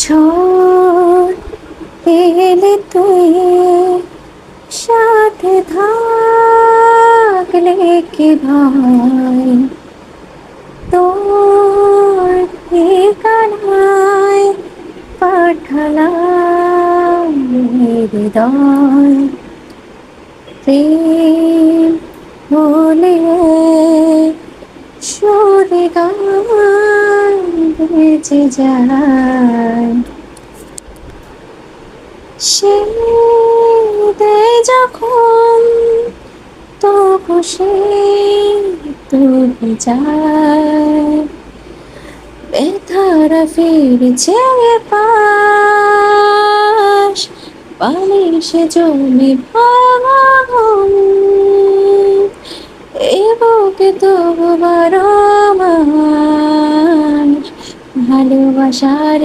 ঝড় এলে তুই সাথে থাকলে কি ভাই, তোর ঠিকানায় পাঠালাম হৃদয়। প্রেম হলে সুরে গান বেজে যায়, সে দেয় যখন তবু সে ডুবে যায়। ব্যথারা ফিরছে পাশ, বালিশে জমে ভাঙা ঘুম, এ বুকে তবু বারো মাস ভালোবাসার